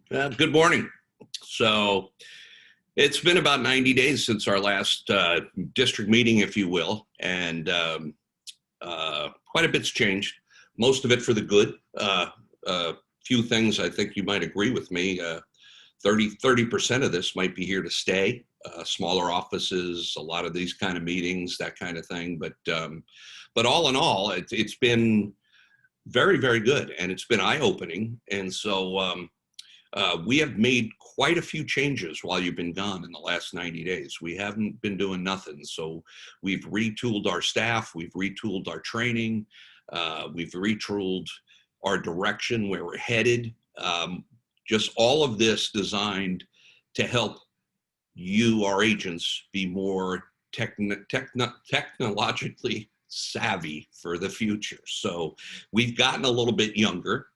Good morning. So it's been about 90 days since our last district meeting, if you will, and quite a bit's changed. Most of it for the good. A few things I think you might agree with me. 30% of this might be here to stay. Smaller offices, a lot of these kind of meetings, that kind of thing. But all in all, it's been very, very good, and it's been eye-opening. And so we have made quite a few changes while you've been gone in the last 90 days. We haven't been doing nothing. So we've retooled our staff, we've retooled our training, we've retooled our direction, where we're headed. Just all of this designed to help you, our agents, be more technologically savvy for the future. So we've gotten a little bit younger.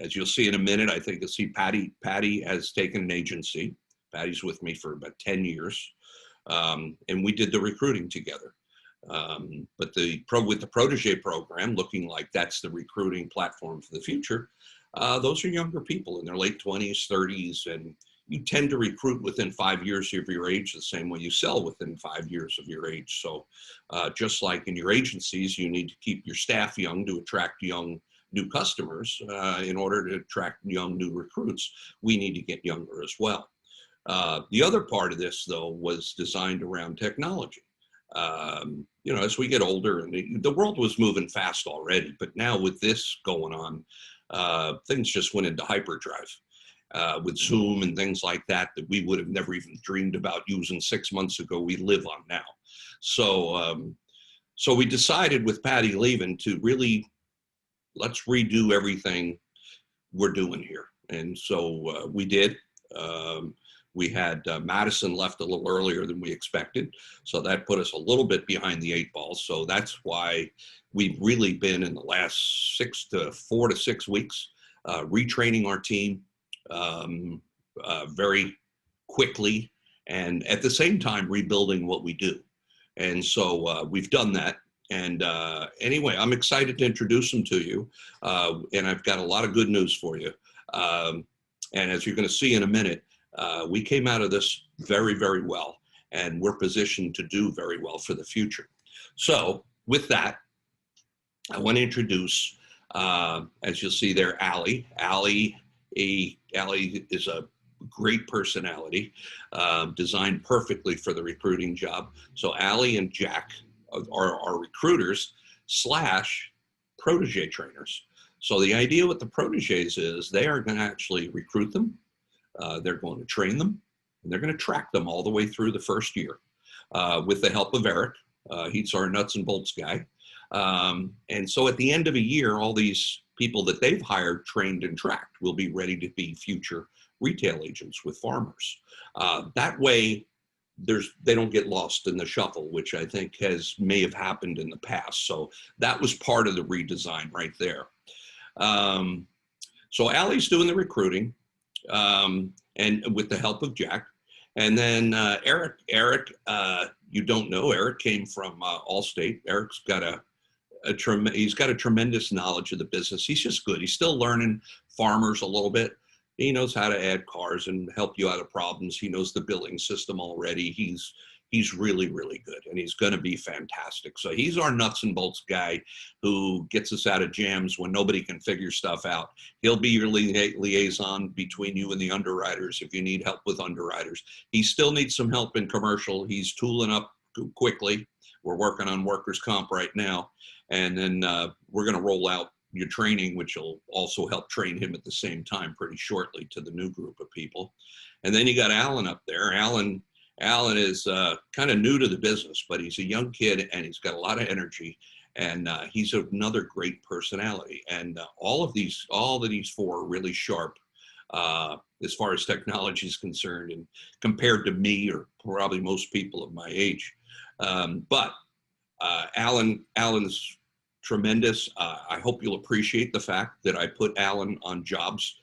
As you'll see in a minute, I think you'll see Patty has taken an agency. Patty's with me for about 10 years. And we did the recruiting together. But with the Protege program, looking like that's the recruiting platform for the future, those are younger people in their late 20s, 30s, and you tend to recruit within 5 years of your age the same way you sell within 5 years of your age. So just like in your agencies, you need to keep your staff young to attract young new customers. In order to attract young new recruits, we need to get younger as well. The other part of this, though, was designed around technology. As we get older, and the world was moving fast already, but now with this going on, things just went into hyperdrive. With Zoom and things like that we would have never even dreamed about using 6 months ago, we live on now. So we decided with Patty leaving to really, let's redo everything we're doing here. And so we did. We had Madison left a little earlier than we expected. So that put us a little bit behind the 8 ball. So that's why we've really been in the last 4 to 6 weeks retraining our team very quickly, and at the same time rebuilding what we do. And so we've done that. And anyway, I'm excited to introduce them to you. And I've got a lot of good news for you. And as you're going to see in a minute, we came out of this very, very well, and we're positioned to do very well for the future. So with that, I want to introduce, as you'll see there, Allie. Allie is a great personality, designed perfectly for the recruiting job. So Allie and Jack are our recruiters / protege trainers. So the idea with the proteges is they are going to actually recruit them, they're going to train them, and they're going to track them all the way through the first year with the help of Eric. He's our nuts and bolts guy. And so at the end of a year, all these people that they've hired, trained, and tracked will be ready to be future retail agents with farmers. That way, they don't get lost in the shuffle, which I think may have happened in the past. So that was part of the redesign right there. So Allie's doing the recruiting, and with the help of Jack. And then Eric, you don't know, Eric came from Allstate. Eric's got he's got a tremendous knowledge of the business. He's just good. He's still learning farmers a little bit. He knows how to add cars and help you out of problems. He knows the billing system already. He's really, really good, and he's going to be fantastic. So he's our nuts and bolts guy who gets us out of jams when nobody can figure stuff out. He'll be your liaison between you and the underwriters if you need help with underwriters. He still needs some help in commercial. He's tooling up quickly. We're working on workers' comp right now. And then we're going to roll out your training, which will also help train him at the same time pretty shortly to the new group of people. And then you got Alan up there. Alan is kind of new to the business, but he's a young kid and he's got a lot of energy, and he's another great personality. And all of these four are really sharp as far as technology is concerned, and compared to me or probably most people of my age. But Alan's tremendous. I hope you'll appreciate the fact that I put Alan on jobs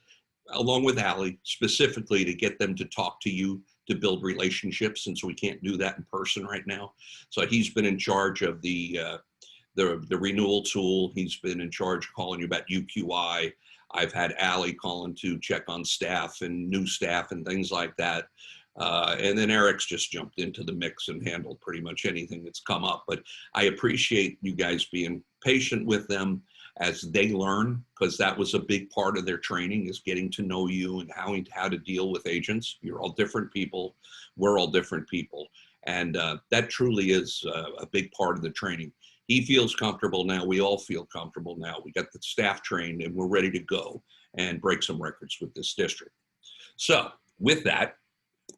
along with Allie specifically to get them to talk to you, to build relationships, since we can't do that in person right now. So he's been in charge of the renewal tool. He's been in charge of calling you about UQI. I've had Allie calling to check on staff and new staff and things like that. And then Eric's just jumped into the mix and handled pretty much anything that's come up. But I appreciate you guys being patient with them as they learn, because that was a big part of their training, is getting to know you and how to deal with agents. You're all different people. We're all different people. And that truly is a big part of the training. He feels comfortable now. We all feel comfortable now. We got the staff trained and we're ready to go and break some records with this district. So with that,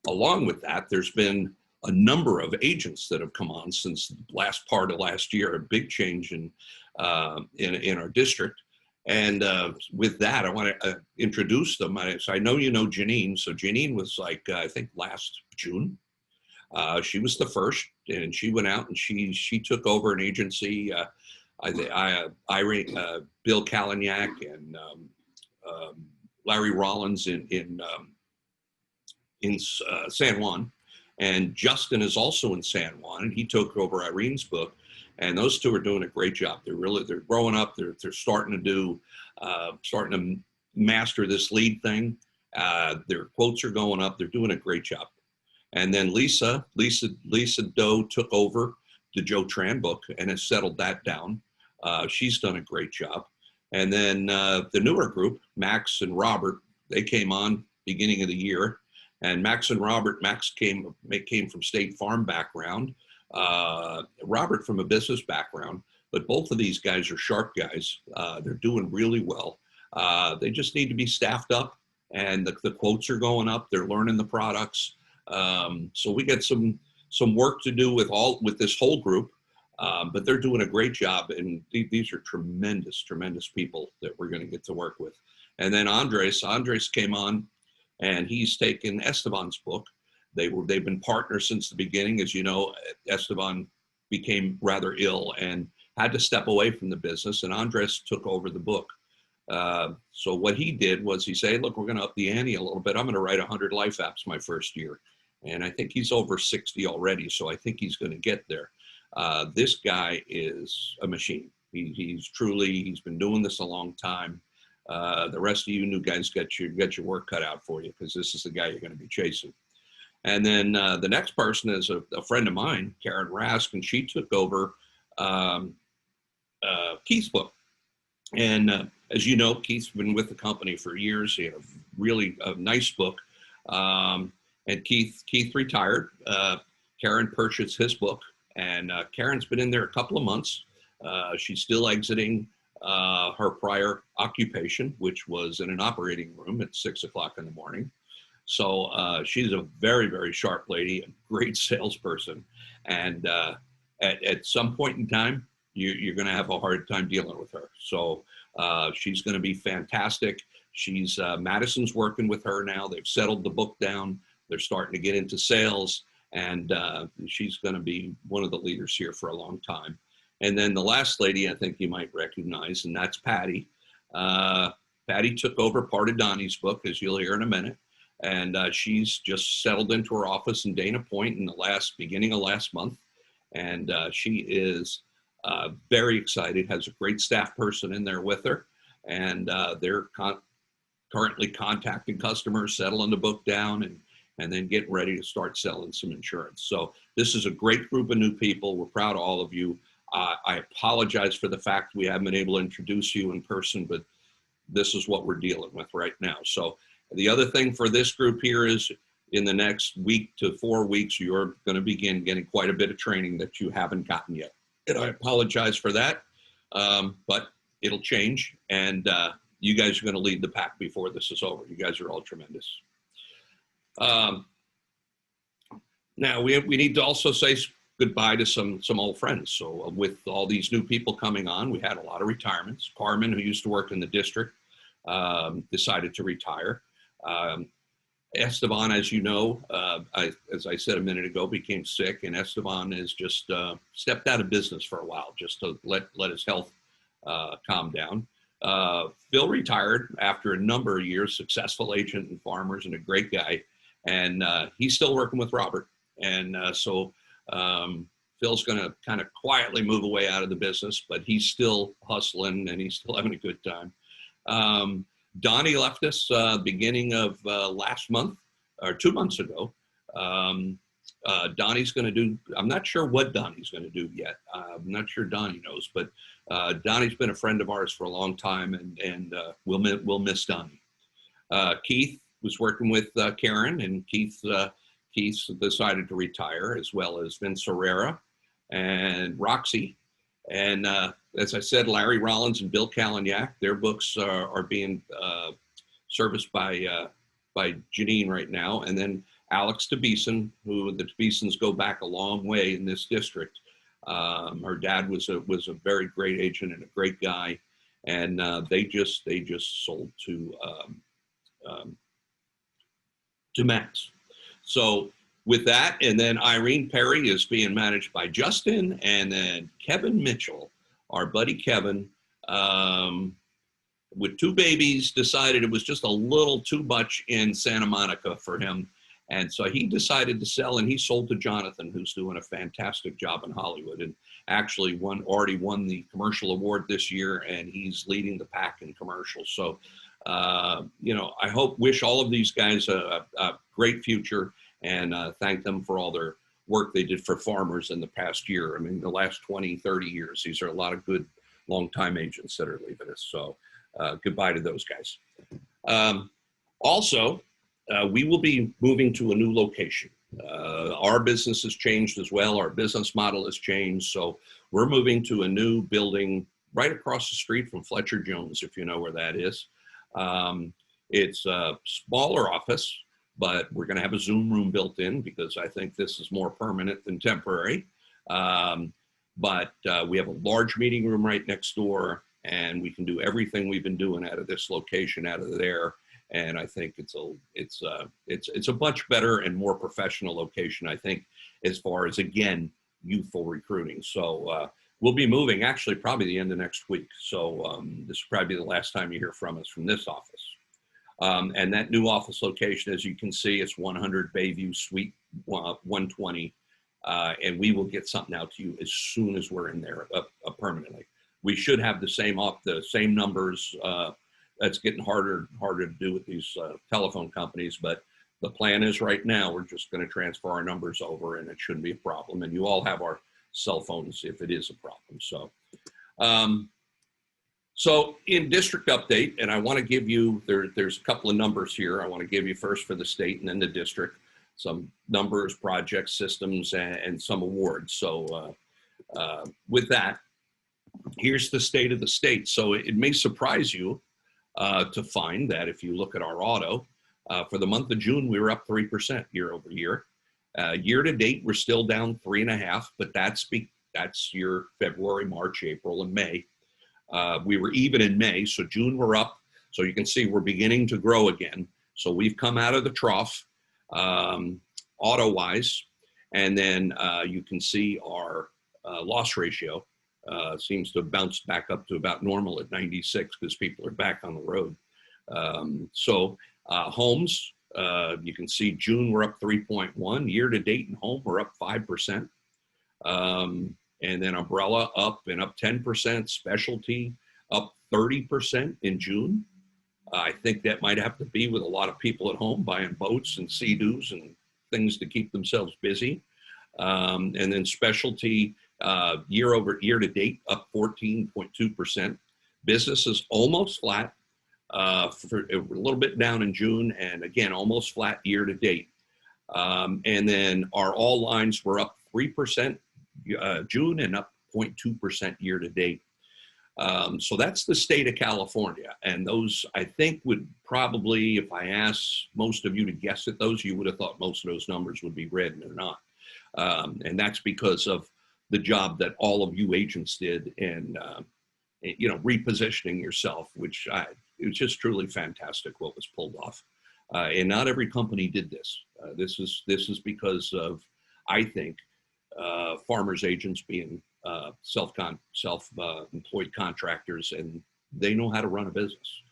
along with that, there's been a number of agents that have come on since the last part of last year, a big change in our district. And with that, I want to introduce them. So I know you know Janine. So Janine was like, I think last June. She was the first, and she went out and she took over an agency. Irene, Bill Kalaniak and Larry Rollins in San Juan, and Justin is also in San Juan, and he took over Irene's book. And those two are doing a great job. They're growing up. They're starting to master this lead thing. Their quotes are going up. They're doing a great job. And then Lisa Doe took over the Joe Tran book and has settled that down. She's done a great job. And then the newer group, Max and Robert, they came on beginning of the year. And Max came from State Farm background, Robert from a business background, but both of these guys are sharp guys. They're doing really well. They just need to be staffed up, and the quotes are going up. They're learning the products. So we get some work to do with this whole group, but they're doing a great job. And these are tremendous people that we're going to get to work with. And then Andres came on, and he's taken Esteban's book. They've been partners since the beginning. As you know, Esteban became rather ill and had to step away from the business, and Andres took over the book. So what he did was he said, look, we're going to up the ante a little bit. I'm going to write 100 life apps my first year. And I think he's over 60 already, so I think he's going to get there. This guy is a machine. He's been doing this a long time. The rest of you new guys get your work cut out for you, because this is the guy you're going to be chasing. And then the next person is a friend of mine, Karen Rask, and she took over Keith's book. And as you know, Keith's been with the company for years. He had a really nice book. And Keith retired. Karen purchased his book, and Karen's been in there a couple of months. She's still exiting her prior occupation, which was in an operating room at 6 o'clock in the morning. So she's a very, very sharp lady, a great salesperson. And at some point in time, you're going to have a hard time dealing with her. So she's going to be fantastic. Madison's working with her now. They've settled the book down. They're starting to get into sales, and she's going to be one of the leaders here for a long time. And then the last lady I think you might recognize, and that's Patty. Patty took over part of Donnie's book, as you'll hear in a minute. And she's just settled into her office in Dana Point in beginning of last month. And she is very excited, has a great staff person in there with her. And they're currently contacting customers, settling the book down, and then getting ready to start selling some insurance. So this is a great group of new people. We're proud of all of you. I apologize for the fact we haven't been able to introduce you in person, but this is what we're dealing with right now. So the other thing for this group here is in the next week to 4 weeks, you're going to begin getting quite a bit of training that you haven't gotten yet. And I apologize for that, but it'll change. And you guys are going to lead the pack before this is over. You guys are all tremendous. Now we need to also say goodbye to some old friends. So with all these new people coming on, we had a lot of retirements. Carmen, who used to work in the district, decided to retire. Esteban, as you know, as I said a minute ago, became sick, and Esteban has just stepped out of business for a while, just to let his health calm down. Phil retired after a number of years, successful agent in Farmers and a great guy, and he's still working with Robert. And so Phil's going to kind of quietly move away out of the business, but he's still hustling and he's still having a good time. Donnie left us beginning of last month or 2 months ago. Donnie's going to do, I'm not sure what Donnie's going to do yet. I'm not sure Donnie knows, but Donnie's been a friend of ours for a long time, and we'll miss Donnie. Keith was working with Karen, and Keith decided to retire, as well as Vince Herrera and Roxy. And as I said, Larry Rollins and Bill Kalaniak, their books are being serviced by Janine right now. And then Alex DeBeeson, who the DeBeesons go back a long way in this district. Her dad was a very great agent and a great guy. And they just sold to Max. So with that, and then Irene Perry is being managed by Justin, and then Kevin Mitchell, our buddy Kevin, with 2 babies, decided it was just a little too much in Santa Monica for him. And so he decided to sell, and he sold to Jonathan, who's doing a fantastic job in Hollywood, and actually already won the commercial award this year, and he's leading the pack in commercials. So, I wish all of these guys a great future, and thank them for all their work they did for farmers in the past year. I mean, the last 20, 30 years, these are a lot of good long-time agents that are leaving us. So goodbye to those guys. Also, we will be moving to a new location. Our business has changed as well. Our business model has changed. So we're moving to a new building right across the street from Fletcher Jones, if you know where that is. It's a smaller office, but we're going to have a Zoom room built in because I think this is more permanent than temporary. But we have a large meeting room right next door, and we can do everything we've been doing out of this location, out of there. And I think it's a much better and more professional location, I think, as far as, again, youthful recruiting. So we'll be moving actually probably the end of next week. So this will probably be the last time you hear from us from this office. And that new office location, as you can see, it's 100 Bayview Suite 120. And we will get something out to you as soon as we're in there permanently. We should have the same numbers. That's getting harder to do with these telephone companies. But the plan is right now, we're just going to transfer our numbers over, and it shouldn't be a problem. And you all have our cell phones if it is a problem. So, so in district update, and I want to give you, there's a couple of numbers here. I want to give you first for the state and then the district, some numbers, projects, systems, and some awards. So with that, here's the state of the state. So it may surprise you to find that if you look at our auto, for the month of June, we were up 3% year over year. Year to date, we're still down 3.5%, but that's your February, March, April, and May. We were even in May, so June we're up. So you can see we're beginning to grow again. So we've come out of the trough auto-wise, and then you can see our loss ratio seems to have bounced back up to about normal at 96 because people are back on the road. Homes, you can see June we're up 3.1. Year to date in home we're up 5%. And then umbrella up and up 10%. Specialty up 30% in June. I think that might have to be with a lot of people at home buying boats and Sea-Doos and things to keep themselves busy. And then specialty year to date up 14.2%. Business is almost flat, for a little bit down in June, and again almost flat year to date. And then our all lines were up 3% June and up 0.2% year to date. So that's the state of California. And those, I think, would probably, if I asked most of you to guess at those, you would have thought most of those numbers would be red, and they're not. And that's because of the job that all of you agents did and, repositioning yourself, which it was just truly fantastic what was pulled off. And not every company did this. This is because of, I think, farmers agents being self-employed contractors, and they know how to run a business.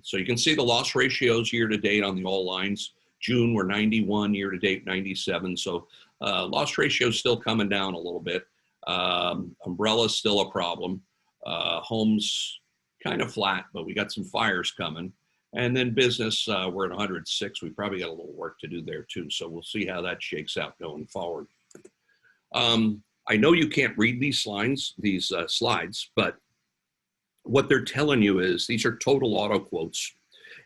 So you can see the loss ratios year to date on the all lines. June we're 91, year to date 97. So loss ratio is still coming down a little bit. Umbrella is still a problem. Homes kind of flat, but we got some fires coming. And then business, we're at 106. We probably got a little work to do there too. So we'll see how that shakes out going forward. I know you can't read these slides, but what they're telling you is these are total auto quotes,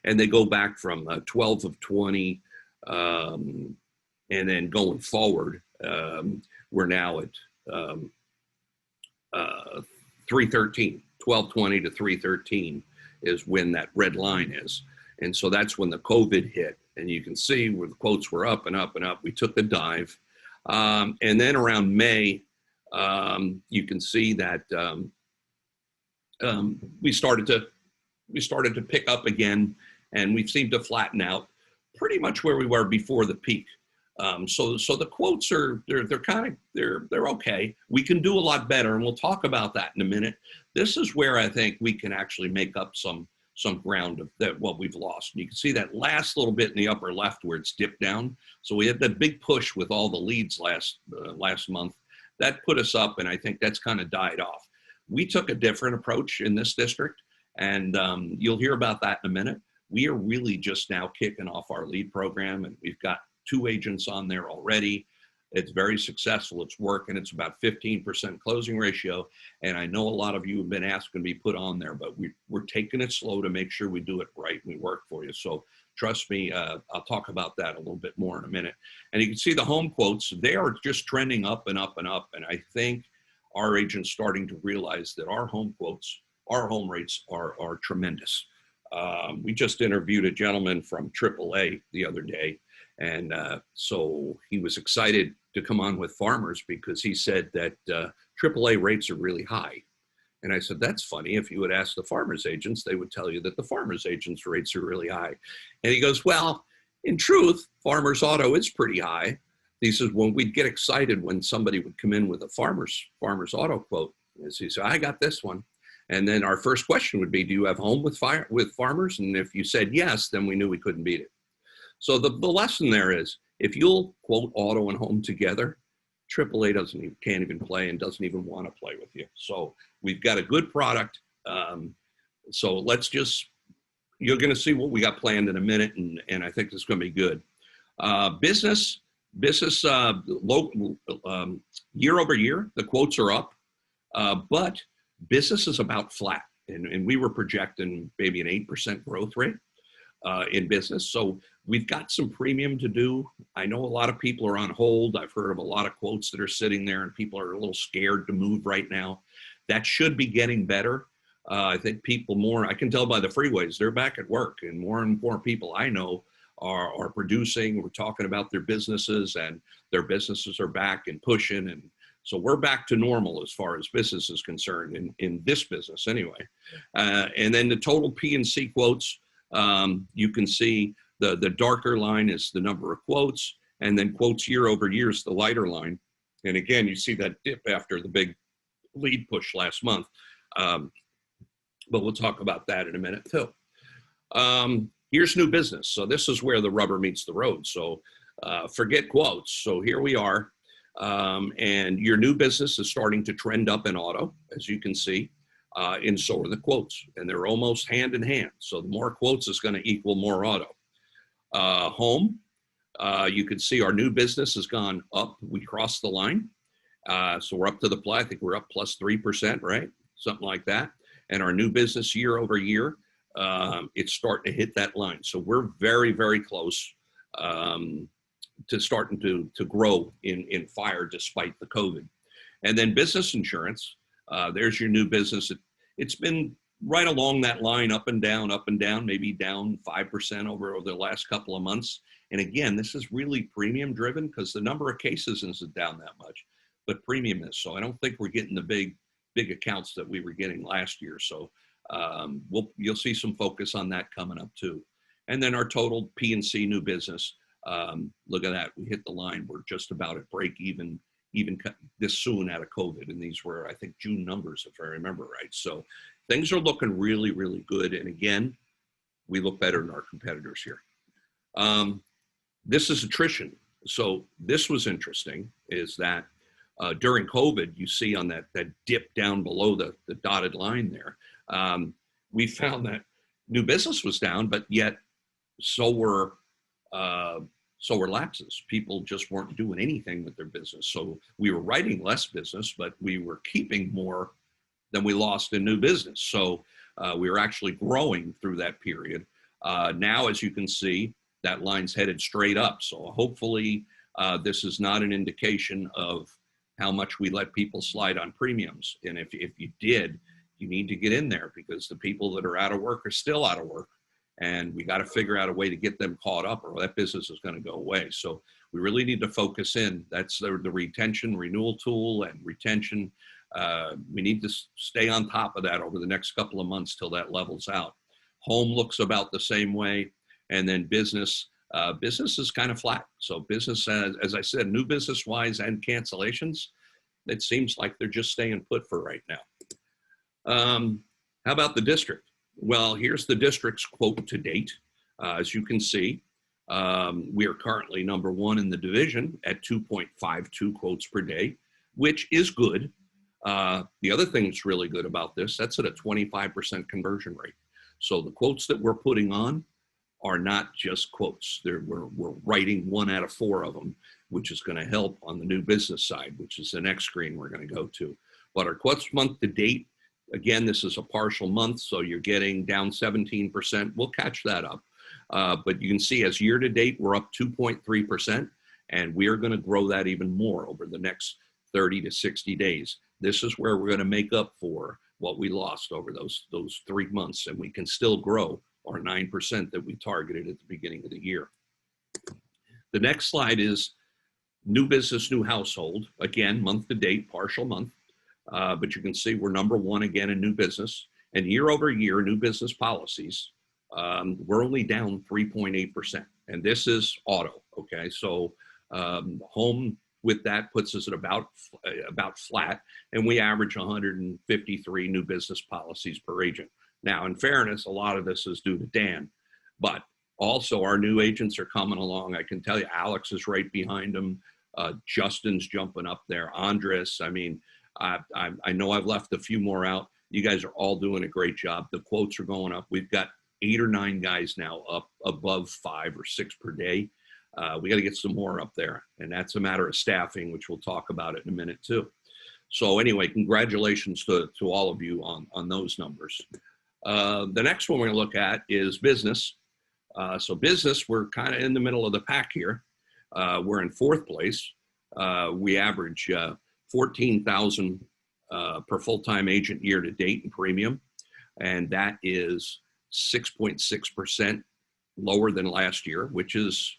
and they go back from 12 of 20, and then going forward, we're now at 313, 1220 to 313 is when that red line is. And so that's when the COVID hit. And you can see where the quotes were up and up and up. We took a dive. And then around May, you can see that we started to pick up again, and we seemed to flatten out pretty much where we were before the peak. So the quotes they're okay. We can do a lot better, and we'll talk about that in a minute. This is where I think we can actually make up some ground of that what we've lost. And you can see that last little bit in the upper left where it's dipped down. So we had that big push with all the leads last month. That put us up, and I think that's kind of died off. We took a different approach in this district, and you'll hear about that in a minute. We are really just now kicking off our lead program, and we've got 2 agents on there already. It's very successful. It's working. It's about 15% closing ratio. And I know a lot of you have been asking to be put on there, but we're taking it slow to make sure we do it right and we work for you. So trust me, I'll talk about that a little bit more in a minute. And you can see the home quotes, they are just trending up and up and up. And I think our agents starting to realize that our home quotes, our home rates are tremendous. We just interviewed a gentleman from AAA the other day. And so he was excited to come on with Farmers because he said that AAA rates are really high. And I said, that's funny. If you would ask the Farmers agents, they would tell you that the Farmers agents' rates are really high. And he goes, well, in truth, Farmers Auto is pretty high. He says, when we'd get excited when somebody would come in with a Farmers Auto quote, he said, I got this one. And then our first question would be, do you have home with Farmers? And if you said yes, then we knew we couldn't beat it. So the lesson there is, if you'll quote auto and home together, AAA can't even play and doesn't even want to play with you. So we've got a good product. So you're going to see what we got planned in a minute, and I think it's going to be good. Business year over year, the quotes are up, but business is about flat, and we were projecting maybe an 8% growth rate in business. So we've got some premium to do. I know a lot of people are on hold. I've heard of a lot of quotes that are sitting there, and people are a little scared to move right now. That should be getting better. I think I can tell by the freeways, they're back at work, and more people I know are producing. We're talking about their businesses, and their businesses are back and pushing. And so we're back to normal as far as business is concerned in this business anyway. And then the total P&C quotes, you can see the darker line is the number of quotes, and then quotes year over year is the lighter line. And again, you see that dip after the big lead push last month. But we'll talk about that in a minute too. Here's new business. So this is where the rubber meets the road. So forget quotes. So here we are. And your new business is starting to trend up in auto, as you can see. And so are the quotes, and they're almost hand in hand. So the more quotes is going to equal more auto. Home, you can see our new business has gone up. We crossed the line. So we're up to the play. I think we're up plus 3%, right? Something like that. And our new business year over year, it's starting to hit that line. So we're very, very close to starting to grow in fire despite the COVID. And then business insurance, there's your new business. It's been right along that line, up and down, maybe down 5% over the last couple of months. And again, this is really premium driven because the number of cases isn't down that much, but premium is. So I don't think we're getting the big accounts that we were getting last year. So you'll see some focus on that coming up too. And then our total P&C new business, look at that. We hit the line. We're just about at break even this soon out of COVID. And these were, I think, June numbers, if I remember right. So things are looking really, really good. And again, we look better than our competitors here. This is attrition. So this was interesting, is that during COVID, you see on that dip down below the dotted line there, we found that new business was down, but yet so were uh, so were lapses. People just weren't doing anything with their business. So we were writing less business, but we were keeping more than we lost in new business. So we were actually growing through that period. Now, as you can see, that line's headed straight up. So hopefully this is not an indication of how much we let people slide on premiums. And if you did, you need to get in there, because the people that are out of work are still out of work. And we got to figure out a way to get them caught up, or that business is going to go away. So we really need to focus in. That's the retention renewal tool and retention. We need to stay on top of that over the next couple of months till that levels out. Home looks about the same way. And then business, business is kind of flat. So business, as I said, new business wise and cancellations, it seems like they're just staying put for right now. How about the district? Well, here's the district's quote to date. As you can see, we are currently number one in the division at 2.52 quotes per day, which is good. The other thing that's really good about this, that's at a 25% conversion rate. So the quotes that we're putting on are not just quotes. We're writing 1 out of 4 of them, which is going to help on the new business side, which is the next screen we're going to go to. But our quotes month to date, again, this is a partial month, so you're getting down 17%. We'll catch that up. But you can see as year to date, we're up 2.3%, and we are going to grow that even more over the next 30 to 60 days. This is where we're going to make up for what we lost over those 3 months, and we can still grow our 9% that we targeted at the beginning of the year. The next slide is new business, new household. Again, month to date, partial month. But you can see we're number one again in new business. And year over year, new business policies, we're only down 3.8%. And this is auto, okay? So home with that puts us at about flat, and we average 153 new business policies per agent. Now, in fairness, a lot of this is due to Dan, but also our new agents are coming along. I can tell you, Alex is right behind them. Justin's jumping up there. Andres, I mean, I know I've left a few more out. You guys are all doing a great job. The quotes are going up. We've got 8 or 9 guys now up above 5 or 6 per day. We got to get some more up there, and that's a matter of staffing, which we'll talk about it in a minute too. So anyway, congratulations to all of you on those numbers. The next one we're going to look at is business. So business, we're kind of in the middle of the pack here. We're in 4th place. We average 14,000 per full-time agent year to date in premium, and that is 6.6% lower than last year, which is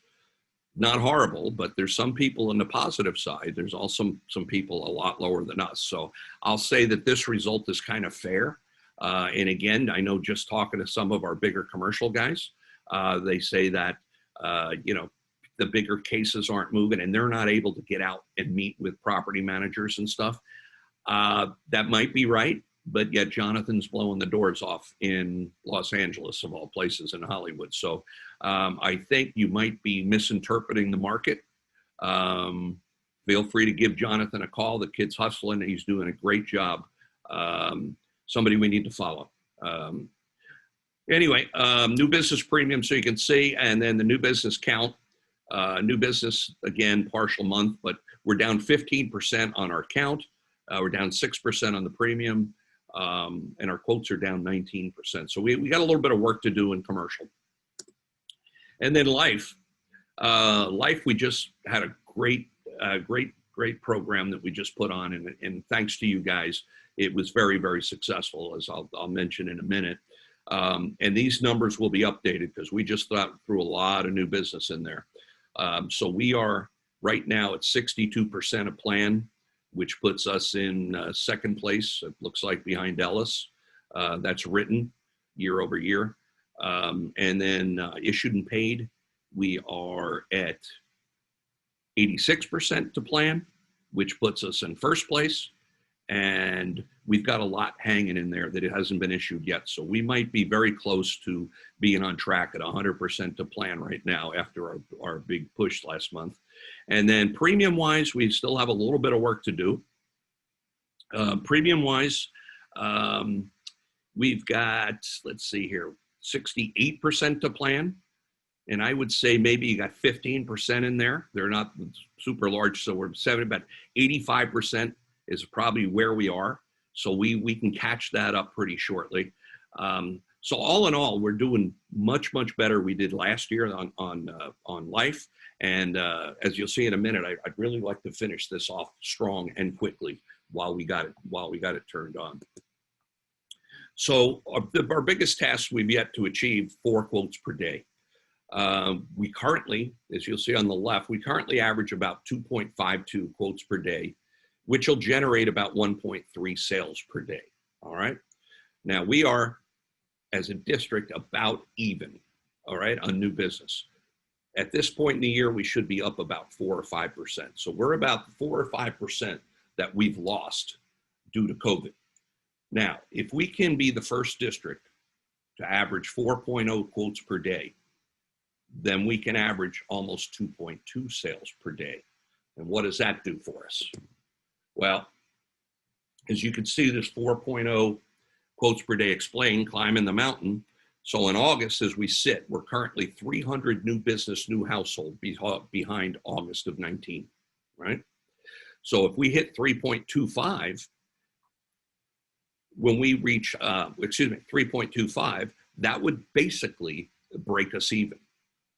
not horrible, but there's some people on the positive side. There's also some people a lot lower than us. So I'll say that this result is kind of fair. And again, I know just talking to some of our bigger commercial guys, they say that, the bigger cases aren't moving and they're not able to get out and meet with property managers and stuff. That might be right, but yet Jonathan's blowing the doors off in Los Angeles, of all places, in Hollywood. So I think you might be misinterpreting the market. Feel free to give Jonathan a call. The kid's hustling. He's doing a great job. Somebody we need to follow. Anyway, new business premium, so you can see, and then the new business count. New business, again, partial month, but we're down 15% on our count. We're down 6% on the premium, and our quotes are down 19%. So we got a little bit of work to do in commercial. And then life. Life, we just had a great program that we just put on, and thanks to you guys, it was very, very successful, as I'll mention in a minute. And these numbers will be updated because we just threw a lot of new business in there. So we are right now at 62% of plan, which puts us in 2nd place. It looks like behind Ellis. That's written year over year. And then issued and paid, we are at 86% to plan, which puts us in 1st place. And we've got a lot hanging in there that it hasn't been issued yet. So we might be very close to being on track at 100% to plan right now after our big push last month. And then premium wise, we still have a little bit of work to do. Premium wise, we've got, let's see here, 68% to plan. And I would say maybe you got 15% in there. They're not super large, so we're 70, but 85% is probably where we are. So we can catch that up pretty shortly. So all in all, we're doing much better we did last year on life. And as you'll see in a minute, I'd really like to finish this off strong and quickly while we got it turned on. So our biggest task we've yet to achieve, 4 quotes per day. We currently, as you'll see on the left, we currently average about 2.52 quotes per day, which will generate about 1.3 sales per day. All right. Now we are, as a district, about even, all right, on new business. At this point in the year, we should be up about 4 or 5%. So we're about 4 or 5% that we've lost due to COVID. Now, if we can be the first district to average 4.0 quotes per day, then we can average almost 2.2 sales per day. And what does that do for us? Well, as you can see, this 4.0 quotes per day explained, climbing the mountain. So in August, as we sit, we're currently 300 new business, new household behind August of 19, right? So if we hit 3.25, when we reach, 3.25, that would basically break us even.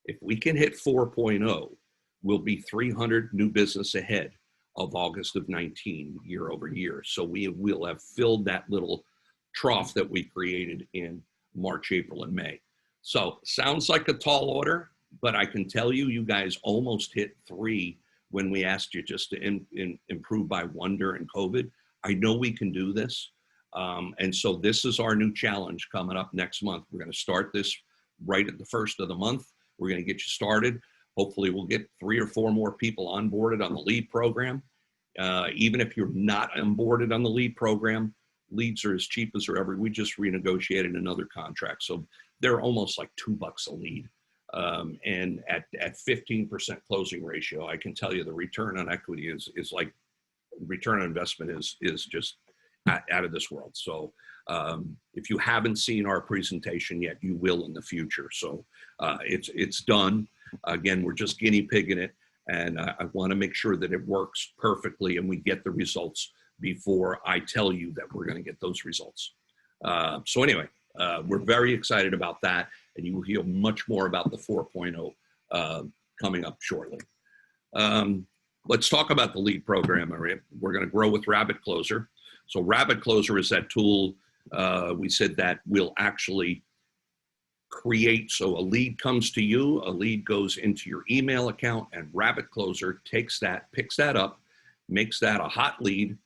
If we can hit 4.0, we'll be 300 new business ahead of August of 19 year over year. So we will have filled that little trough that we created in March, April, and May. So sounds like a tall order, but I can tell you, you guys almost hit 3 when we asked you just to improve by 1 during COVID. I know we can do this. And so this is our new challenge coming up next month. We're going to start this right at the first of the month. We're going to get you started. Hopefully we'll get 3 or 4 more people onboarded on the LEAD program. Even if you're not onboarded on the LEAD program, leads are as cheap as they're ever. We just renegotiated another contract. So they're almost like $2 a lead. And at 15% closing ratio, I can tell you the return on equity is like, return on investment is just out of this world. So if you haven't seen our presentation yet, you will in the future. So it's done. Again, we're just guinea pigging it. And I want to make sure that it works perfectly and we get the results before I tell you that we're going to get those results. So anyway, we're very excited about that. And you will hear much more about the 4.0 coming up shortly. Let's talk about the LEAD program. We're going to grow with Rabbit Closer. So Rabbit Closer is that tool we said that will actually create, so a lead comes to you, a lead goes into your email account, and Rabbit Closer takes that, picks that up, makes that a hot lead,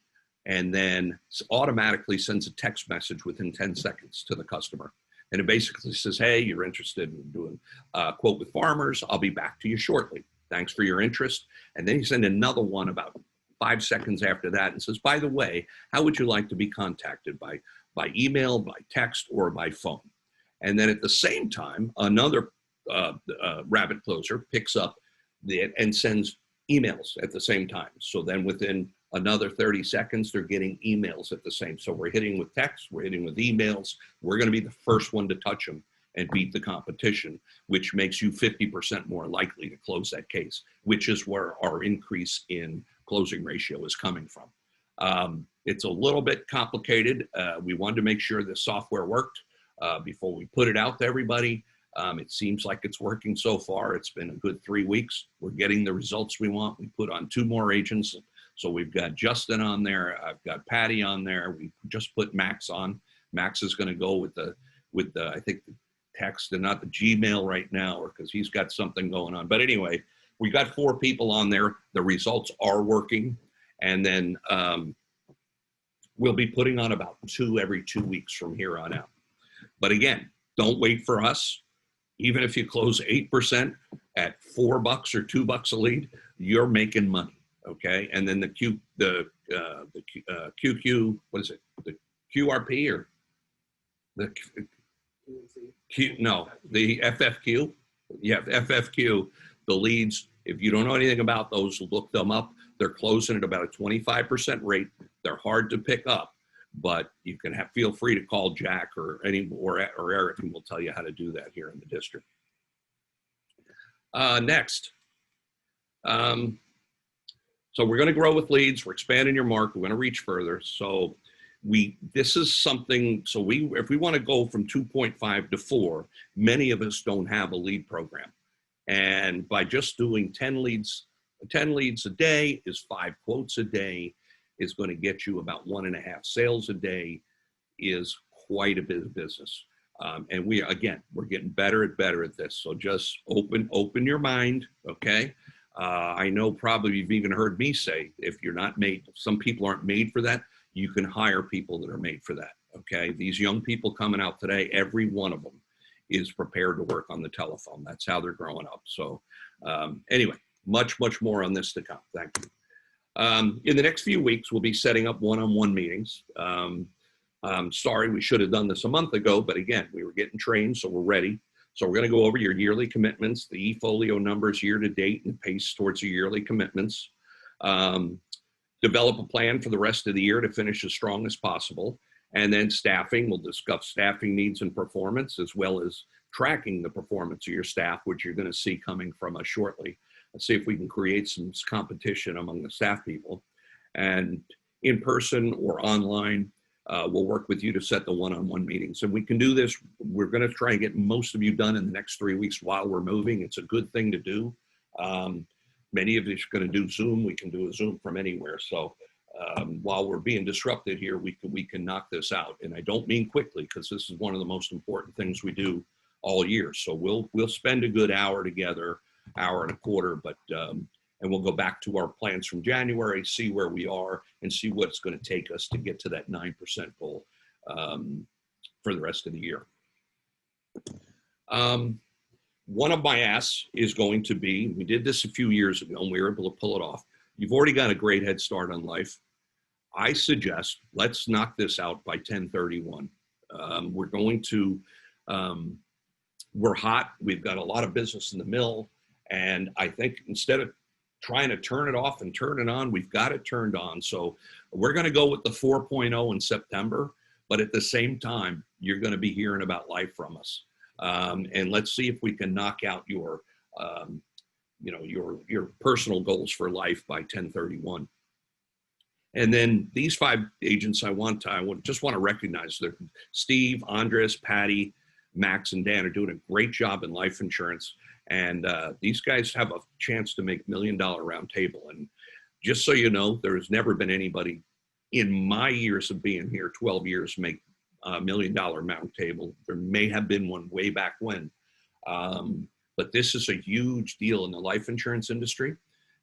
and then automatically sends a text message within 10 seconds to the customer. And it basically says, hey, you're interested in doing a quote with Farmers. I'll be back to you shortly. Thanks for your interest. And then you send another one about 5 seconds after that and says, by the way, how would you like to be contacted by email, by text, or by phone? And then at the same time, another Rabbit Closer picks up and sends emails at the same time. So then within another 30 seconds, they're getting emails at the same. So we're hitting with text, we're hitting with emails. We're going to be the first one to touch them and beat the competition, which makes you 50% more likely to close that case, which is where our increase in closing ratio is coming from. It's a little bit complicated. We wanted to make sure the software worked before we put it out to everybody. It seems like it's working so far. It's been a good 3 weeks. We're getting the results we want. We put on 2 more agents. So we've got Justin on there. I've got Patty on there. We just put Max on. Max is going to go with the I think the text and not the Gmail right now, or because he's got something going on. But anyway, we got 4 people on there. The results are working. And then we'll be putting on about 2 every 2 weeks from here on out. But again, don't wait for us. Even if you close 8% at $4 or $2 a lead, you're making money. Okay, and then the QQ, what is it? The QRP or the Q? No, the FFQ. Yeah, FFQ. The leads. If you don't know anything about those, look them up. They're closing at about a 25% rate. They're hard to pick up, but you can feel free to call Jack or Eric, and we'll tell you how to do that here in the district. Next. So we're going to grow with leads. We're expanding your market. We're going to reach further. So this is something, so if we want to go from 2.5 to 4, many of us don't have a lead program. And by just doing 10 leads a day is 5 quotes a day, is going to get you about 1.5 sales a day, is quite a bit of business. And we're getting better at this. So just open your mind, okay? I know probably you've even heard me say, if you're not made, some people aren't made for that, you can hire people that are made for that, okay? These young people coming out today, every one of them is prepared to work on the telephone. That's how they're growing up. So anyway, much more on this to come. Thank you. In the next few weeks, we'll be setting up one-on-one meetings. I'm sorry, we should have done this a month ago, but again, we were getting trained, so we're ready. So we're going to go over your yearly commitments, the eFolio numbers year to date and pace towards your yearly commitments. Develop a plan for the rest of the year to finish as strong as possible. And then staffing, we'll discuss staffing needs and performance, as well as tracking the performance of your staff, which you're going to see coming from us shortly. Let's see if we can create some competition among the staff people. And in person or online, we'll work with you to set the one-on-one meetings. And we can do this. We're going to try and get most of you done in the next 3 weeks while we're moving. It's a good thing to do. Many of you are going to do Zoom. We can do a Zoom from anywhere. So while we're being disrupted here, we can knock this out. And I don't mean quickly, because this is one of the most important things we do all year. So we'll spend a good hour together, hour and a quarter, but and we'll go back to our plans from January, see where we are, and see what it's going to take us to get to that 9% goal for the rest of the year. One of my asks is going to be, we did this a few years ago and we were able to pull it off. You've already got a great head start on life. I suggest let's knock this out by 10/31. We're going to, we're hot. We've got a lot of business in the mill. And I think instead of trying to turn it off and turn it on, we've got it turned on. So we're going to go with the 4.0 in September, but at the same time, you're going to be hearing about life from us. And let's see if we can knock out your, your personal goals for life by 10/31. And then these 5 agents I just want to recognize that Steve, Andres, Patty, Max, and Dan are doing a great job in life insurance. And these guys have a chance to make $1 million round table. And just so you know, there has never been anybody in my years of being here, 12 years, make $1 million round table. There may have been one way back when. But this is a huge deal in the life insurance industry.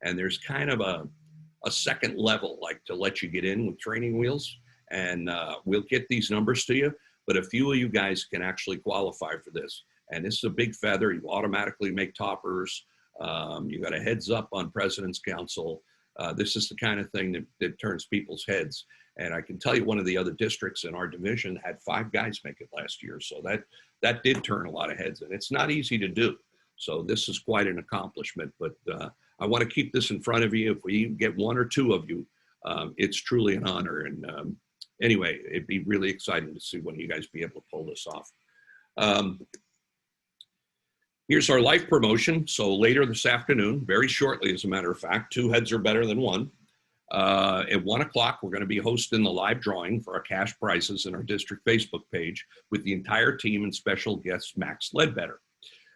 And there's kind of a second level, like to let you get in with training wheels. And we'll get these numbers to you. But a few of you guys can actually qualify for this. And this is a big feather. You automatically make toppers. You got a heads up on President's Council. This is the kind of thing that turns people's heads. And I can tell you one of the other districts in our division had 5 guys make it last year. So that did turn a lot of heads. And it's not easy to do. So this is quite an accomplishment. But I want to keep this in front of you. If we get 1 or 2 of you, it's truly an honor. And anyway, it'd be really exciting to see when you guys be able to pull this off. Here's our life promotion. So later this afternoon, very shortly, as a matter of fact, 2 heads are better than 1. At 1 o'clock, we're going to be hosting the live drawing for our cash prizes in our district Facebook page with the entire team and special guest Max Ledbetter.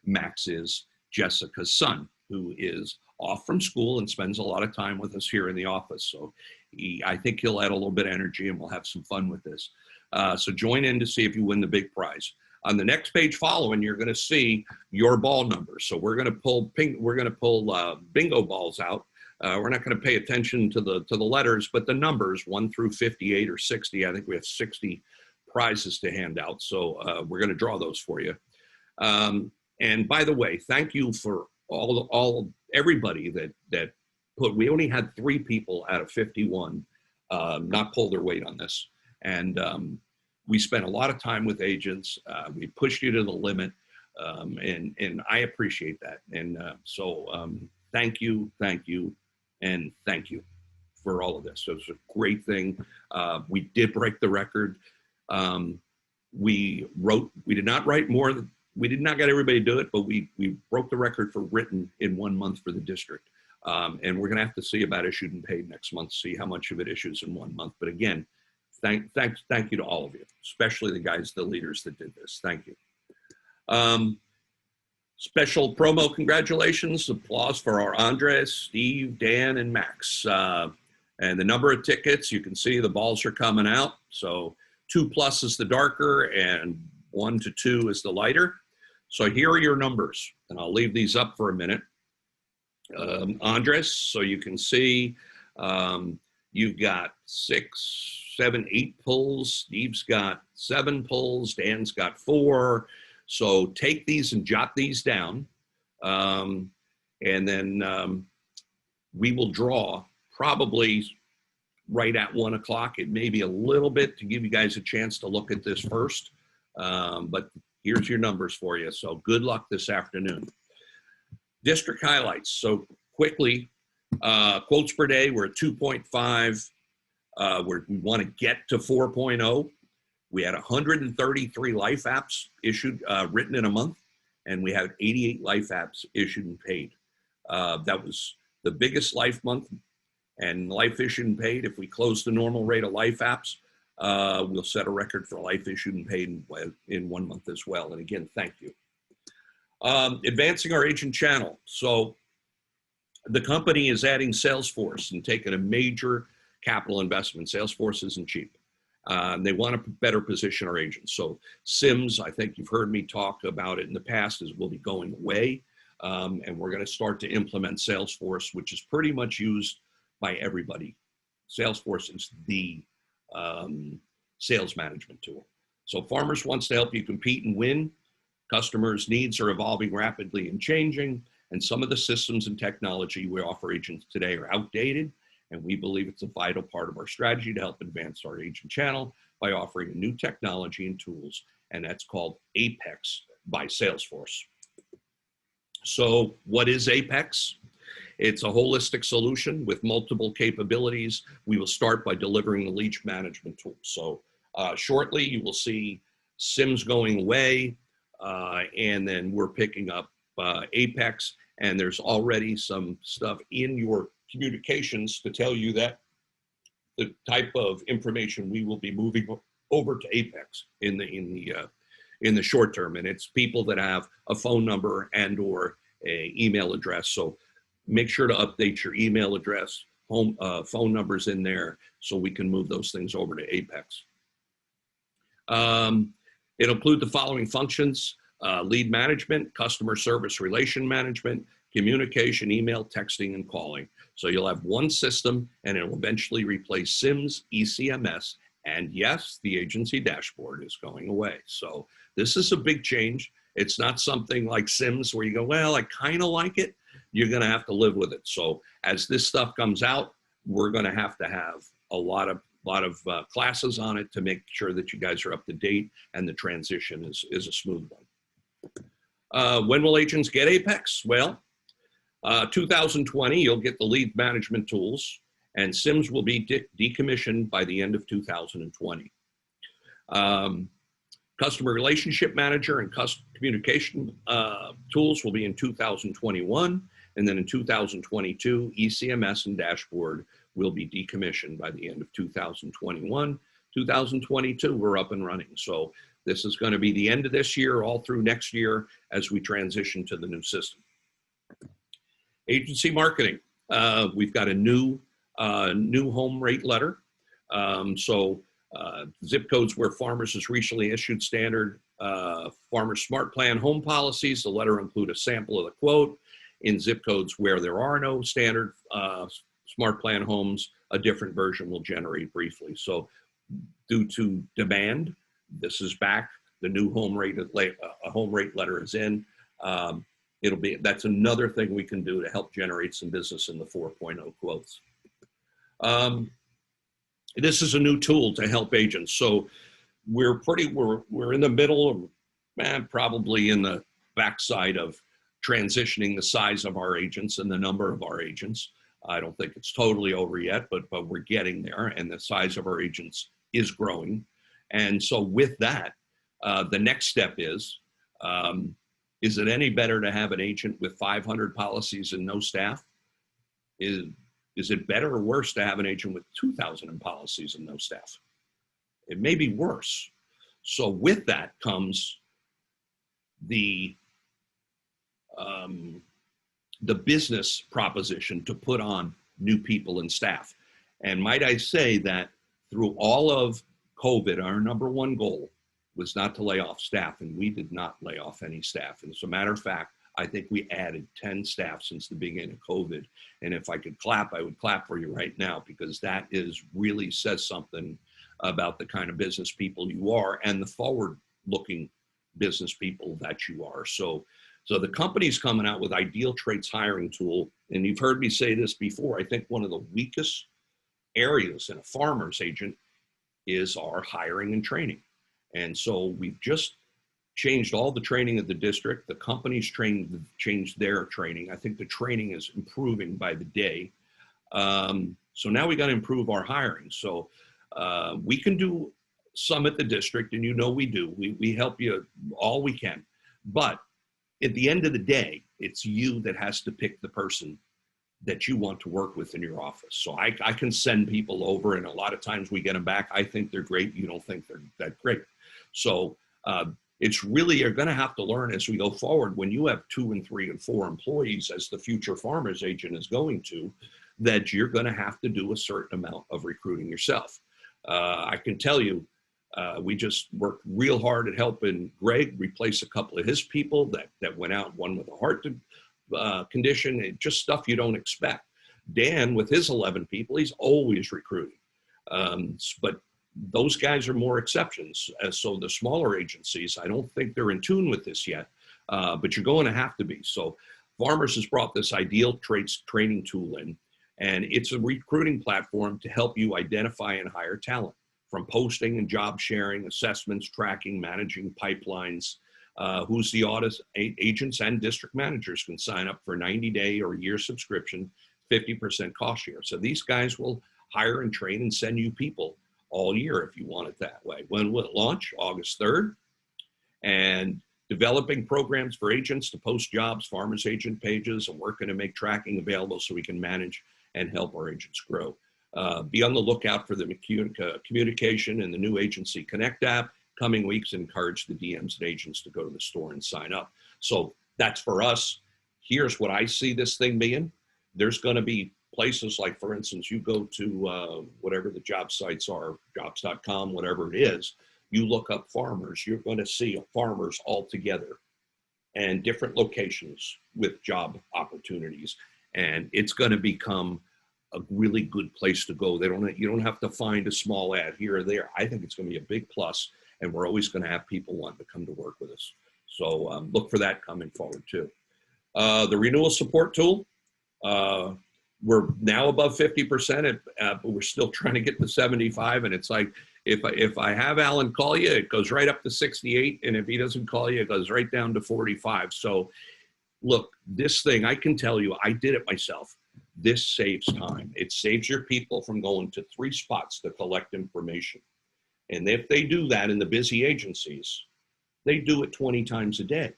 Max is Jessica's son, who is off from school and spends a lot of time with us here in the office. So I think he'll add a little bit of energy and we'll have some fun with this. So join in to see if you win the big prize. On the next page following, you're going to see your ball numbers. So we're going to pull bingo balls out. We're not going to pay attention to the letters, but the numbers 1 through 58 or 60. I think we have 60 prizes to hand out. So we're going to draw those for you. And by the way, thank you for everybody that put. We only had 3 people out of 51 not pull their weight on this, and we spent a lot of time with agents. We pushed you to the limit, and I appreciate that. And so thank you, and thank you for all of this. So it was a great thing. We did break the record. We did not write more than, we did not get everybody to do it, but we broke the record for written in 1 month for the district. And we're gonna have to see about issued and paid next month, see how much of it issues in 1 month. But again, thank you to all of you, especially the guys, the leaders that did this. Thank you. Special promo congratulations, applause for our Andres, Steve, Dan, and Max. And the number of tickets, you can see the balls are coming out. So 2+ is the darker and 1 to 2 is the lighter. So here are your numbers, and I'll leave these up for a minute. Andres, so you can see you've got 6, 7, 8 pulls. Steve's got 7 pulls. Dan's got 4. So take these and jot these down. And then we will draw probably right at 1 o'clock. It may be a little bit to give you guys a chance to look at this first. But here's your numbers for you. So good luck this afternoon. District highlights. So quickly, quotes per day, we're at 2.5. We want to get to 4.0. We had 133 life apps issued, written in a month, and we had 88 life apps issued and paid. That was the biggest life month, and life issued and paid. If we close the normal rate of life apps, we'll set a record for life issued and paid in 1 month as well. And again, thank you. Advancing our agent channel. So the company is adding Salesforce and taking a major capital investment. Salesforce isn't cheap. They want to better position our agents. So SIMS, I think you've heard me talk about it in the past, will be going away. And we're going to start to implement Salesforce, which is pretty much used by everybody. Salesforce is the sales management tool. So Farmers wants to help you compete and win. Customers' needs are evolving rapidly and changing, and some of the systems and technology we offer agents today are outdated, and we believe it's a vital part of our strategy to help advance our agent channel by offering a new technology and tools, and that's called Apex by Salesforce. So what is Apex? It's a holistic solution with multiple capabilities. We will start by delivering the lead management tool. So shortly you will see SIMS going away, and then we're picking up Apex, and there's already some stuff in your communications to tell you that the type of information we will be moving over to Apex in the short term, and it's people that have a phone number and or a email address. So make sure to update your email address, phone numbers in there, so we can move those things over to Apex. It'll include the following functions: lead management, customer service relation management, communication, email, texting, and calling. So you'll have one system, and it will eventually replace SIMS, ECMS, and yes, the agency dashboard is going away. So this is a big change. It's not something like SIMS where you go, well, I kind of like it. You're going to have to live with it. So as this stuff comes out, we're going to have a lot of classes on it to make sure that you guys are up to date and the transition is a smooth one. When will agents get Apex? Well, 2020, you'll get the lead management tools, and SIMS will be decommissioned by the end of 2020. Customer relationship manager and communication tools will be in 2021, and then in 2022, ECMS and dashboard will be decommissioned by the end of 2021. 2022, we're up and running. So this is going to be the end of this year, all through next year as we transition to the new system. Agency marketing. We've got a new home rate letter. Zip codes where Farmers has recently issued standard Farmers Smart Plan home policies. The letter will include a sample of the quote. In zip codes where there are no standard Smart Plan homes, a different version will generate briefly. So due to demand, this is back. The new home rate letter is in. That's another thing we can do to help generate some business in the 4.0 quotes. This is a new tool to help agents. So we're in the middle of, probably in the backside of transitioning the size of our agents and the number of our agents. I don't think it's totally over yet, but we're getting there, and the size of our agents is growing. And so with that, the next step is it any better to have an agent with 500 policies and no staff? Is it better or worse to have an agent with 2,000 policies and no staff? It may be worse. So with that comes the business proposition to put on new people and staff. And might I say that through all of COVID, our number one goal was not to lay off staff, and we did not lay off any staff. And as a matter of fact, I think we added 10 staff since the beginning of COVID. And if I could clap, I would clap for you right now, because that is really says something about the kind of business people you are and the forward-looking business people that you are. So the company's coming out with Ideal Traits hiring tool. And you've heard me say this before. I think one of the weakest areas in a farmer's agent is our hiring and training. And so we've just changed all the training of the district. The company's changed their training. I think the training is improving by the day. So now we got to improve our hiring. So we can do some at the district, and you know we do. We help you all we can. But at the end of the day, it's you that has to pick the person that you want to work with in your office. So I can send people over, and a lot of times we get them back. I think they're great. You don't think they're that great. So it's really, you're going to have to learn as we go forward, when you have 2 and 3 and 4 employees, as the future farmer's agent is going to, that you're going to have to do a certain amount of recruiting yourself. I can tell you, we just worked real hard at helping Greg replace a couple of his people that went out, one with a heart condition, just stuff you don't expect. Dan, with his 11 people, he's always recruiting. But those guys are more exceptions. So the smaller agencies, I don't think they're in tune with this yet, but you're going to have to be. So Farmers has brought this Ideal Traits training tool in, and it's a recruiting platform to help you identify and hire talent, from posting and job sharing, assessments, tracking, managing pipelines. Who's the audit agents and district managers can sign up for 90-day or year subscription, 50% cost share. So these guys will hire and train and send you people all year if you want it that way. When will it launch? August 3rd. And developing programs for agents to post jobs, farmers agent pages, and working to make tracking available so we can manage and help our agents grow. Be on the lookout for the communication and the new Agency Connect app. Coming weeks, encourage the DMs and agents to go to the store and sign up. So that's for us. Here's what I see this thing being. There's going to be places like, for instance, you go to whatever the job sites are, jobs.com, whatever it is, you look up farmers, you're going to see farmers all together and different locations with job opportunities. And it's going to become a really good place to go. You don't have to find a small ad here or there. I think it's going to be a big plus, and we're always going to have people wanting to come to work with us. So look for that coming forward too. The renewal support tool, we're now above 50%, but we're still trying to get to 75. And it's like, if I have Alan call you, it goes right up to 68. And if he doesn't call you, it goes right down to 45. So look, this thing, I can tell you, I did it myself. This saves time. It saves your people from going to 3 spots to collect information. And if they do that in the busy agencies, they do it 20 times a day.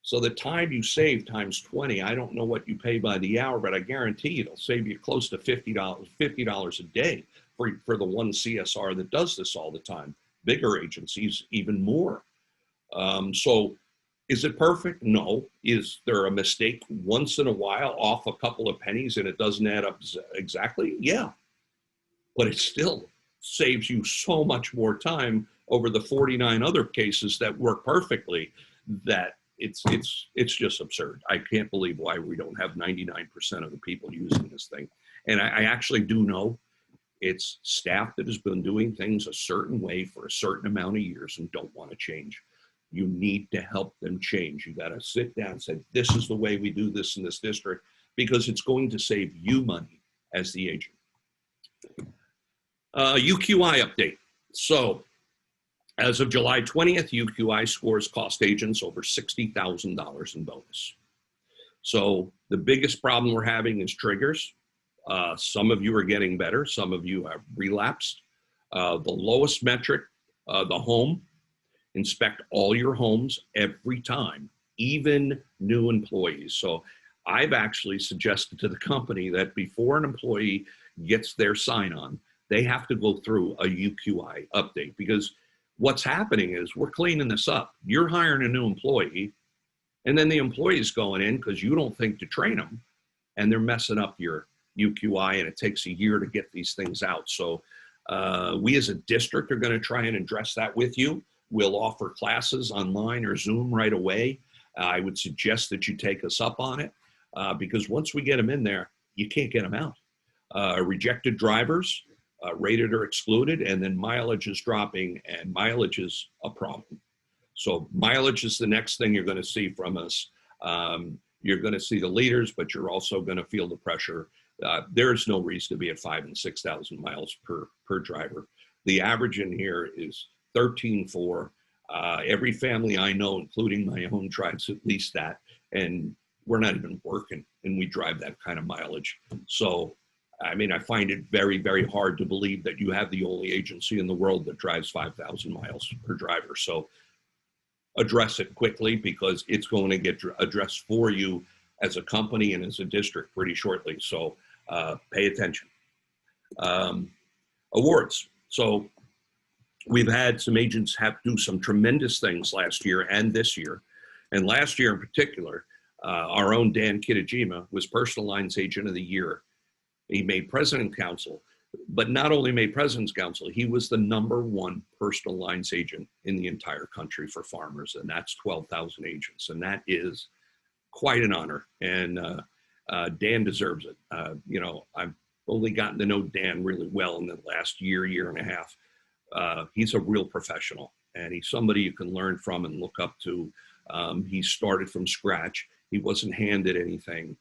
So the time you save times 20, I don't know what you pay by the hour, but I guarantee it'll save you close to $50 a day for the one CSR that does this all the time. Bigger agencies, even more. So is it perfect? No. Is there a mistake once in a while off a couple of pennies and it doesn't add up exactly? Yeah. But it still saves you so much more time over the 49 other cases that work perfectly that it's just absurd. I can't believe why we don't have 99% of the people using this thing. And I actually do know it's staff that has been doing things a certain way for a certain amount of years and don't want to change. You need to help them change. You got to sit down and say, this is the way we do this in this district, because it's going to save you money as the agent. UQI update. So as of July 20th, UQI scores cost agents over $60,000 in bonus. So the biggest problem we're having is triggers. Some of you are getting better. Some of you have relapsed. The lowest metric, the home. Inspect all your homes every time, even new employees. So I've actually suggested to the company that before an employee gets their sign-on, they have to go through a UQI update, because what's happening is we're cleaning this up. You're hiring a new employee, and then the employee's going in because you don't think to train them, and they're messing up your UQI, and it takes a year to get these things out. So we as a district are going to try and address that with you. We'll offer classes online or Zoom right away. I would suggest that you take us up on it, because once we get them in there, you can't get them out. Rejected drivers, rated or excluded, and then mileage is dropping, and mileage is a problem. So mileage is the next thing you're going to see from us. You're going to see the leaders, but you're also going to feel the pressure. There is no reason to be at 5,000 and 6,000 miles per driver. The average in here is 13.4. Every family I know, including my own, drives at least that, and we're not even working, and we drive that kind of mileage. So, I mean, I find it very, very hard to believe that you have the only agency in the world that drives 5,000 miles per driver. So address it quickly, because it's going to get addressed for you as a company and as a district pretty shortly. So pay attention. Awards. So we've had some agents have do some tremendous things last year and this year. And last year in particular, our own Dan Kitajima was Personal Lines Agent of the Year. He made President's Council, but not only made President's Council, he was the #1 personal lines agent in the entire country for farmers, and that's 12,000 agents. And that is quite an honor, and Dan deserves it. You know, I've only gotten to know Dan really well in the last year and a half. He's a real professional, and he's somebody you can learn from and look up to. He started from scratch. He wasn't handed anything.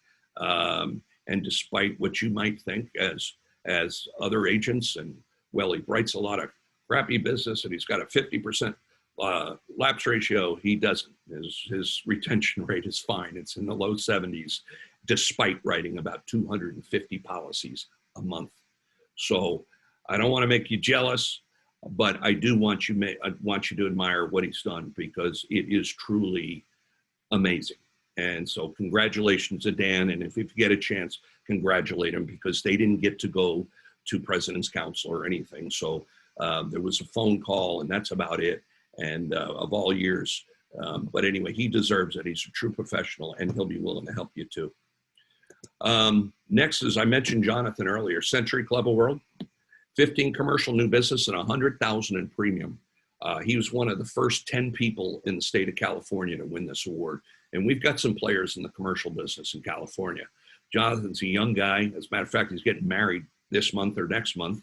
And despite what you might think as other agents, and well, he writes a lot of crappy business and he's got a 50% lapse ratio, he doesn't. His retention rate is fine. It's in the low 70s, despite writing about 250 policies a month. So I don't want to make you jealous, but I do want you to admire what he's done, because it is truly amazing. And so congratulations to Dan. And if you get a chance, congratulate him, because they didn't get to go to President's Council or anything. So there was a phone call, and that's about it. And of all years. But anyway, he deserves it. He's a true professional, and he'll be willing to help you too. Next, as I mentioned Jonathan earlier, Century Club Award, 15 commercial new business and 100,000 in premium. He was one of the first 10 people in the state of California to win this award. And we've got some players in the commercial business in California. Jonathan's a young guy. As a matter of fact, he's getting married this month or next month.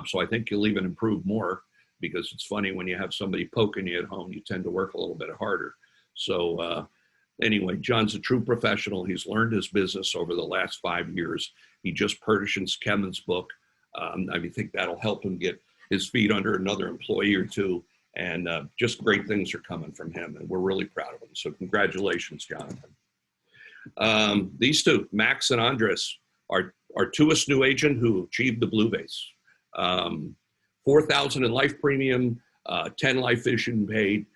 So I think he'll even improve more, because it's funny, when you have somebody poking you at home, you tend to work a little bit harder. So anyway, John's a true professional. He's learned his business over the last 5 years. He just purchased Kevin's book. I think that'll help him get his feet under another employee or two. And just great things are coming from him, and we're really proud of him. So congratulations, Jonathan. These two, Max and Andres, are Tuist new agent who achieved the blue base. 4,000 in life premium, 10 life issued and paid.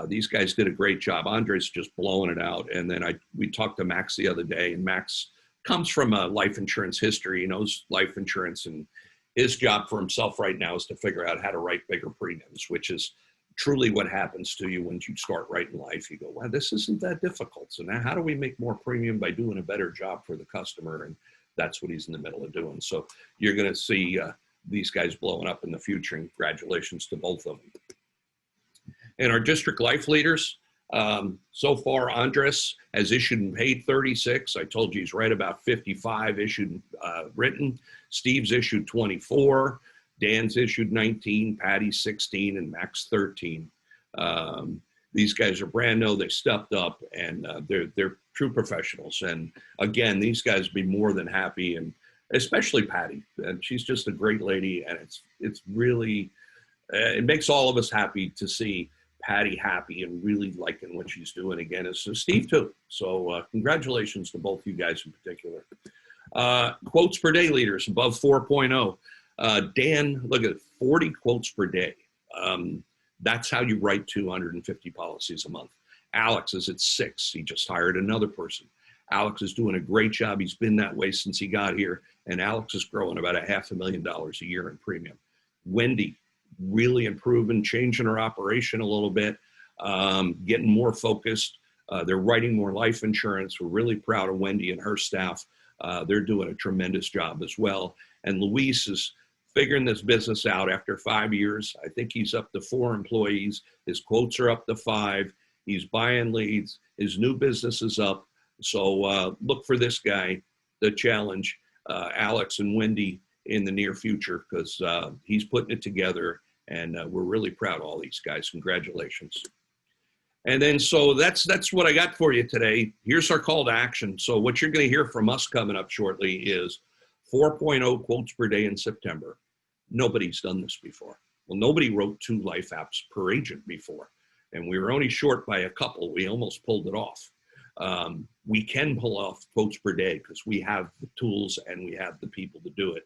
These guys did a great job. Andres just blowing it out. And then we talked to Max the other day, and Max comes from a life insurance history. He knows life insurance, and his job for himself right now is to figure out how to write bigger premiums, which is truly what happens to you when you start writing life. You go, well, this isn't that difficult. So now how do we make more premium by doing a better job for the customer? And that's what he's in the middle of doing. So you're going to see these guys blowing up in the future, and congratulations to both of them. And our district life leaders, so far, Andres has issued and paid 36. I told you he's right about 55 issued written. Steve's issued 24. Dan's issued 19. Patty's 16, and Max 13. These guys are brand new. They stepped up, and they're true professionals. And again, these guys be more than happy, and especially Patty. And she's just a great lady, and it's really it makes all of us happy to see Patty happy and really liking what she's doing again. And so Steve too. So congratulations to both you guys in particular. Quotes per day leaders above 4.0. Dan, look at 40 quotes per day. That's how you write 250 policies a month. Alex is at 6. He just hired another person. Alex is doing a great job. He's been that way since he got here. And Alex is growing about $500,000 a year in premium. Wendy, really improving, changing her operation a little bit, getting more focused. They're writing more life insurance. We're really proud of Wendy and her staff. They're doing a tremendous job as well. And Luis is figuring this business out after 5 years. I think he's up to 4 employees. His quotes are up to 5. He's buying leads. His new business is up. So look for this guy to challenge Alex and Wendy in the near future, because he's putting it together, and we're really proud of all these guys. Congratulations. And then, so that's what I got for you today. Here's our call to action. So what you're going to hear from us coming up shortly is 4.0 quotes per day in September. Nobody's done this before. Well, nobody wrote 2 life apps per agent before, and we were only short by a couple. We almost pulled it off. We can pull off quotes per day because we have the tools and we have the people to do it.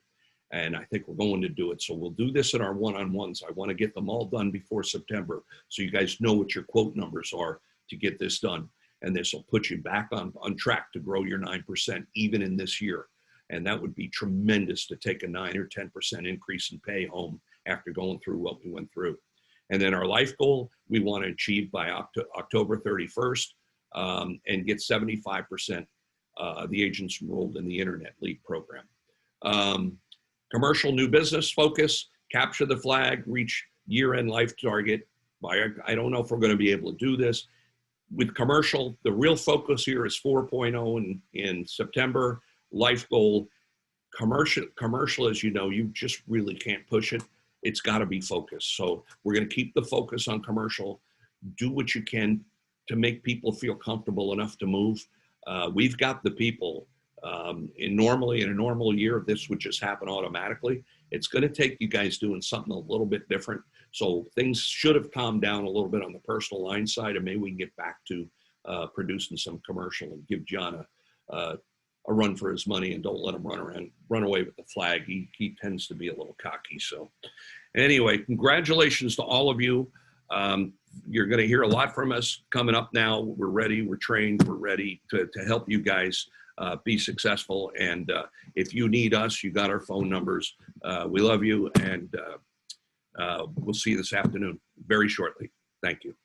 And I think we're going to do it. So we'll do this in our one-on-ones. I want to get them all done before September, so you guys know what your quote numbers are to get this done. And this will put you back on track to grow your 9% even in this year. And that would be tremendous to take a 9 or 10% increase in pay home after going through what we went through. And then our life goal, we want to achieve by October 31st and get 75% the agents enrolled in the Internet Lead program. Commercial new business focus, capture the flag, reach year-end life target. I don't know if we're going to be able to do this. With commercial, the real focus here is 4.0 in September. Life goal, commercial, as you know, you just really can't push it. It's got to be focused. So we're going to keep the focus on commercial. Do what you can to make people feel comfortable enough to move. We've got the people. Normally in a normal year, this would just happen automatically. It's going to take you guys doing something a little bit different. So things should have calmed down a little bit on the personal line side, and maybe we can get back to producing some commercial and give John a run for his money, and don't let him run away with the flag. He tends to be a little cocky. So anyway, congratulations to all of you. You're going to hear a lot from us coming up now. We're ready. We're trained. We're ready to help you guys be successful. And if you need us, you got our phone numbers. We love you, and we'll see you this afternoon very shortly. Thank you.